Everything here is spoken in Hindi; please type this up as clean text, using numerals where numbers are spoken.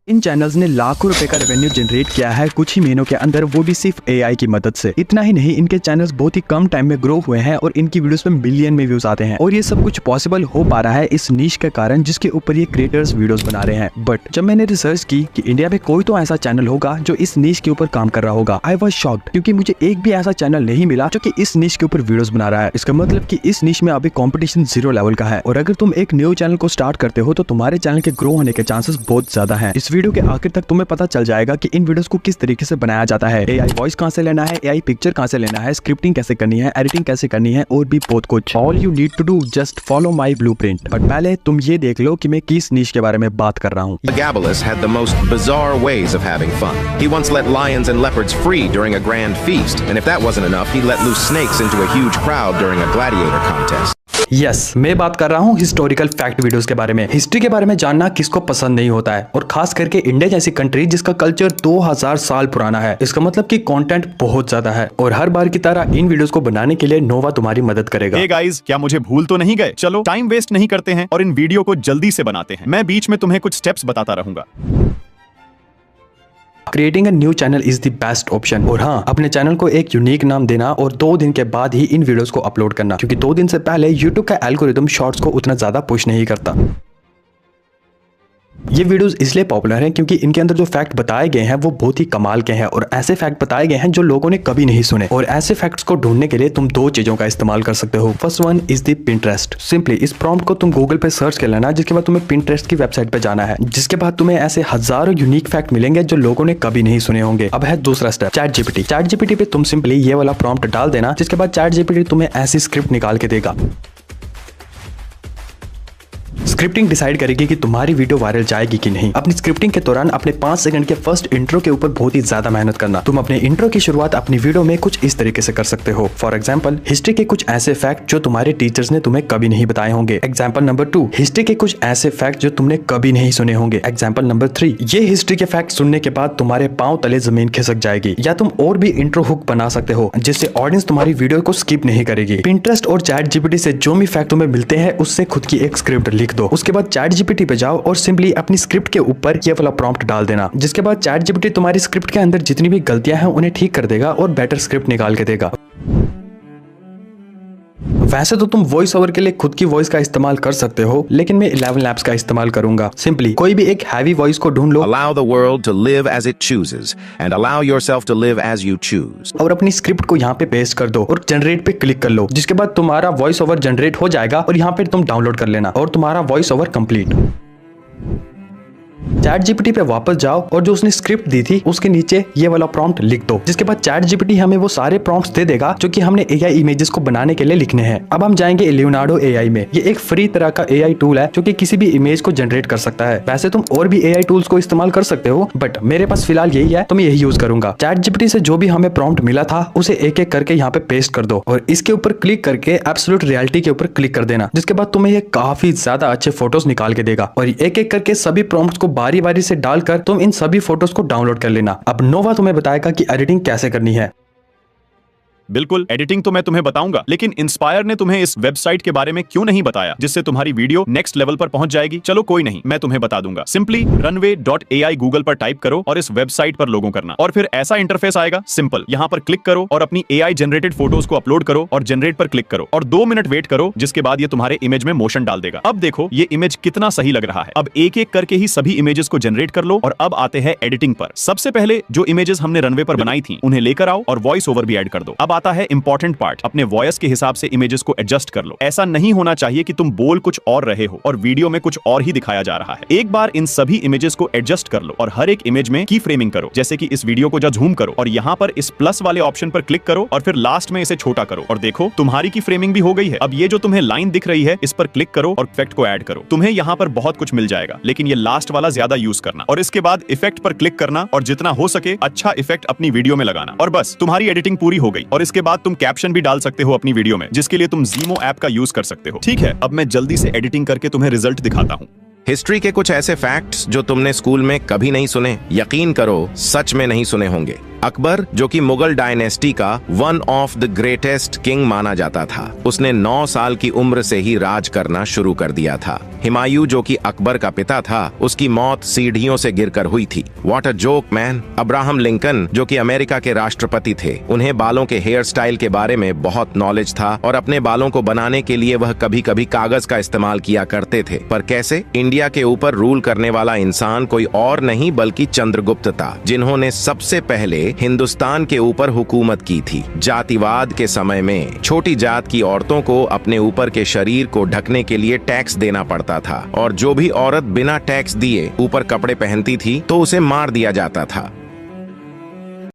इन चैनल्स ने लाखों रुपए का रेवेन्यू जनरेट किया है कुछ ही महीनों के अंदर, वो भी सिर्फ एआई की मदद से। इतना ही नहीं, इनके चैनल्स बहुत ही कम टाइम में ग्रो हुए हैं और इनकी वीडियोस में मिलियन में व्यूज आते हैं। और ये सब कुछ पॉसिबल हो पा रहा है इस नीश के कारण जिसके ऊपर ये क्रिएटर्स वीडियोस बना रहे हैं। बट जब मैंने रिसर्च की कि इंडिया में कोई तो ऐसा चैनल होगा जो इस नीश के ऊपर काम कर रहा होगा, आई वाज शॉक्ड, क्योंकि मुझे एक भी ऐसा चैनल नहीं मिला जो कि इस नीश के ऊपर वीडियोस बना रहा है। इसका मतलब कि इस नीश में अभी कंपटीशन 0 लेवल का है और अगर तुम एक न्यू चैनल को स्टार्ट करते हो तो तुम्हारे चैनल के ग्रो होने के चांसेस बहुत ज्यादा है। इस वीडियो के आखिर तक तुम्हें पता चल जाएगा कि इन वीडियोस को किस तरीके से बनाया जाता है, एआई वॉइस कहां से लेना है, एआई पिक्चर कहां से लेना है, स्क्रिप्टिंग कैसे करनी है, एडिटिंग कैसे करनी है और भी बहुत कुछ। All you need to do just follow my blueprint. But पहले तुम ये देख लो कि मैं किस नीश के बारे में बात कर रहा हूँ। Elagabalus had the most bizarre ways of having fun. He once let lions and leopards free during a grand feast, and if that wasn't enough, he let loose snakes into a huge crowd during a gladiator contest. Yes, मैं बात कर रहा हूँ हिस्टोरिकल फैक्ट वीडियोस के बारे में। हिस्ट्री के बारे में जानना किसको पसंद नहीं होता है, और खास करके इंडिया जैसी कंट्री जिसका कल्चर 2000 साल पुराना है। इसका मतलब कि कंटेंट बहुत ज्यादा है और हर बार की तरह इन वीडियोस को बनाने के लिए नोवा तुम्हारी मदद करेगा। हे गाइस, क्या मुझे भूल तो नहीं गए? चलो टाइम वेस्ट नहीं करते हैं और इन वीडियो को जल्दी से बनाते हैं। मैं बीच में तुम्हें कुछ स्टेप्स बताता रहूंगा। Creating a new channel is the best option. और हाँ, अपने चैनल को एक यूनिक नाम देना और 2 दिन के बाद ही इन वीडियोस को अपलोड करना, क्योंकि 2 दिन से पहले यूट्यूब का एल्गोरिथम शॉर्ट्स को उतना ज्यादा पुश नहीं करता। ये वीडियोस इसलिए पॉपुलर हैं क्योंकि इनके अंदर जो फैक्ट बताए गए हैं वो बहुत ही कमाल के हैं और ऐसे फैक्ट बताए गए हैं जो लोगों ने कभी नहीं सुने। और ऐसे फैक्ट्स को ढूंढने के लिए तुम 2 चीजों का इस्तेमाल कर सकते हो। First one is the Pinterest. Simply इस प्रॉम्प्ट को तुम गूगल पे सर्च कर लेना, जिसके बाद तुम्हें पिंटरेस्ट की वेबसाइट पे जाना है, जिसके बाद तुम्हें ऐसे हजारों यूनिक फैक्ट मिलेंगे जो लोगों ने कभी नहीं सुने होंगे। अब है दूसरा step, chat GPT. Chat GPT पे तुम सिंपली ये वाला प्रॉम्प्ट डाल देना, जिसके बाद चैट जीपीटी तुम्हें ऐसी स्क्रिप्ट निकाल के देगा। स्क्रिप्टिंग डिसाइड करेगी कि तुम्हारी वीडियो वायरल जाएगी कि नहीं। अपनी स्क्रिप्टिंग के दौरान अपने 5 सेकंड के फर्स्ट इंट्रो के ऊपर बहुत ही ज्यादा मेहनत करना। तुम अपने इंट्रो की शुरुआत अपनी वीडियो में कुछ इस तरीके से कर सकते हो। फॉर एग्जांपल, हिस्ट्री के कुछ ऐसे फैक्ट जो तुम्हारे टीचर्स ने तुम्हें कभी नहीं बताए होंगे। एग्जांपल नंबर 2, हिस्ट्री के कुछ ऐसे फैक्ट जो तुमने कभी नहीं सुने होंगे। एग्जांपल नंबर 3, ये हिस्ट्री के फैक्ट सुनने के बाद तुम्हारे पांव तले जमीन खिसक जाएगी। या तुम और भी इंट्रो हुक बना सकते हो जिससे ऑडियंस तुम्हारी वीडियो को स्किप नहीं करेगी। पिंटरेस्ट और चैट जीपीटी से जो भी फैक्ट तुम्हें मिलते हैं उससे खुद की एक स्क्रिप्ट लिख दो। उसके बाद चैट जीपीटी पे जाओ और सिंपली अपनी स्क्रिप्ट के ऊपर ये वाला प्रॉम्प्ट डाल देना, जिसके बाद चैट जीपीटी तुम्हारी स्क्रिप्ट के अंदर जितनी भी गलतियां हैं उन्हें ठीक कर देगा और बेटर स्क्रिप्ट निकाल के देगा। वैसे तो तुम वॉइस ओवर के लिए खुद की वॉइस का इस्तेमाल कर सकते हो, लेकिन मैं 11 लैब्स का इस्तेमाल करूंगा। सिंपली कोई भी एक हैवी वॉइस को ढूंढ लो, Allow the world to live as it chooses and allow yourself to live as you choose. और अपनी स्क्रिप्ट को यहाँ पे पेस्ट कर दो और जनरेट पे क्लिक कर लो, जिसके बाद तुम्हारा वॉइस ओवर जनरेट हो जाएगा और यहाँ पे तुम डाउनलोड कर लेना और तुम्हारा voice over complete. Chat GPT पे वापस जाओ और जो उसने स्क्रिप्ट दी थी उसके नीचे ये वाला प्रॉम्प्ट लिख दो, जिसके बाद चैट जीपीटी हमें वो सारे प्रॉम्प्ट्स दे देगा जो कि हमने एआई इमेजेस को बनाने के लिए लिखने हैं। अब हम जाएंगे लियोनार्डो एआई में। ये एक फ्री तरह का एआई टूल है जो कि किसी भी इमेज को जनरेट कर सकता है। वैसे तुम और भी एआई टूल्स को इस्तेमाल कर सकते हो, बट मेरे पास फिलहाल यही है तो मैं यही यूज करूंगा। चैट जीपीटी से जो भी हमें प्रॉम्प्ट मिला था उसे एक एक करके यहाँ पे पेस्ट कर दो और इसके ऊपर क्लिक करके एब्सोल्यूट रियलिटी के ऊपर क्लिक कर देना, जिसके बाद तुम्हें ये काफी ज्यादा अच्छे फोटोज निकाल के देगा और एक एक करके सभी प्रॉम्प्ट्स को बारी बारी से डालकर तुम इन सभी फोटोज को डाउनलोड कर लेना। अब नोवा तुम्हें बताएगा कि एडिटिंग कैसे करनी है। बिल्कुल, एडिटिंग तो मैं तुम्हें बताऊंगा, लेकिन इंस्पायर ने तुम्हें इस वेबसाइट के बारे में क्यों नहीं बताया जिससे तुम्हारी वीडियो नेक्स्ट लेवल पर पहुंच जाएगी? चलो कोई नहीं, मैं तुम्हें बता दूंगा। सिंपली runway.ai गूगल पर टाइप करो और इस वेबसाइट पर लोगो करना और फिर ऐसा इंटरफेस आएगा। सिंपल, यहाँ पर क्लिक करो और अपनी एआई जनरेटेड फोटोज को अपलोड करो और जनरेट पर क्लिक करो और 2 मिनट वेट करो, जिसके बाद ये तुम्हारे इमेज में मोशन डाल देगा। अब देखो ये इमेज कितना सही लग रहा है। अब एक एक करके ही सभी इमेजेस को जनरेट कर लो और अब आते हैं एडिटिंग पर। सबसे पहले जो इमेजेस हमने रनवे पर बनाई थी उन्हें लेकर आओ और वॉइस ओवर भी ऐड कर दो। अब आता है इंपॉर्टेंट पार्ट, अपने वॉइस के हिसाब से इमेजेस को एडजस्ट कर लो। ऐसा नहीं होना चाहिए कि तुम बोल कुछ और रहे हो और वीडियो में कुछ और ही दिखाया जा रहा है। एक बार इन सभी इमेजेस को एडजस्ट कर लो और हर एक इमेज में की फ्रेमिंग करो, जैसे कि इस वीडियो को जूम करो और यहाँ पर इस प्लस वाले ऑप्शन पर क्लिक करो और फिर लास्ट में इसे छोटा करो और देखो तुम्हारी की फ्रेमिंग भी हो गई है। अब ये जो तुम्हें लाइन दिख रही है इस पर क्लिक करो और इफेक्ट को ऐड करो। तुम्हें यहाँ पर बहुत कुछ मिल जाएगा, लेकिन ये लास्ट वाला ज्यादा यूज करना और इसके बाद इफेक्ट पर क्लिक करना और जितना हो सके अच्छा इफेक्ट अपनी वीडियो में लगाना और बस तुम्हारी एडिटिंग पूरी हो गई। और इसके बाद तुम कैप्शन भी डाल सकते हो अपनी वीडियो में, जिसके लिए तुम Zemo ऐप का यूज कर सकते हो। ठीक है, अब मैं जल्दी से एडिटिंग करके तुम्हें रिजल्ट दिखाता हूँ। हिस्ट्री के कुछ ऐसे फैक्ट्स जो तुमने स्कूल में कभी नहीं सुने, यकीन करो सच में नहीं सुने होंगे। अकबर, जो कि मुगल डायनेस्टी का one of the greatest king माना जाता था, उसने 9 साल की उम्र से ही राज करना शुरू कर दिया था। हुमायूं, जो कि अकबर का पिता था, उसकी मौत सीढ़ियों से गिरकर हुई थी। What a joke man. Abraham Lincoln, जो कि अमेरिका के राष्ट्रपति थे, उन्हें बालों के हेयर स्टाइल के बारे में बहुत नॉलेज था और अपने बालों को बनाने के लिए वह कभी कभी कागज का इस्तेमाल किया करते थे। पर कैसे? इंडिया के ऊपर रूल करने वाला इंसान कोई और नहीं बल्कि चंद्रगुप्त था, जिन्होंने सबसे पहले हिंदुस्तान के ऊपर हुकूमत की थी। जातिवाद के समय में छोटी जात की औरतों को अपने ऊपर के शरीर को ढकने के लिए टैक्स देना पड़ता था और जो भी औरत बिना टैक्स दिए ऊपर कपड़े पहनती थी तो उसे मार दिया जाता था।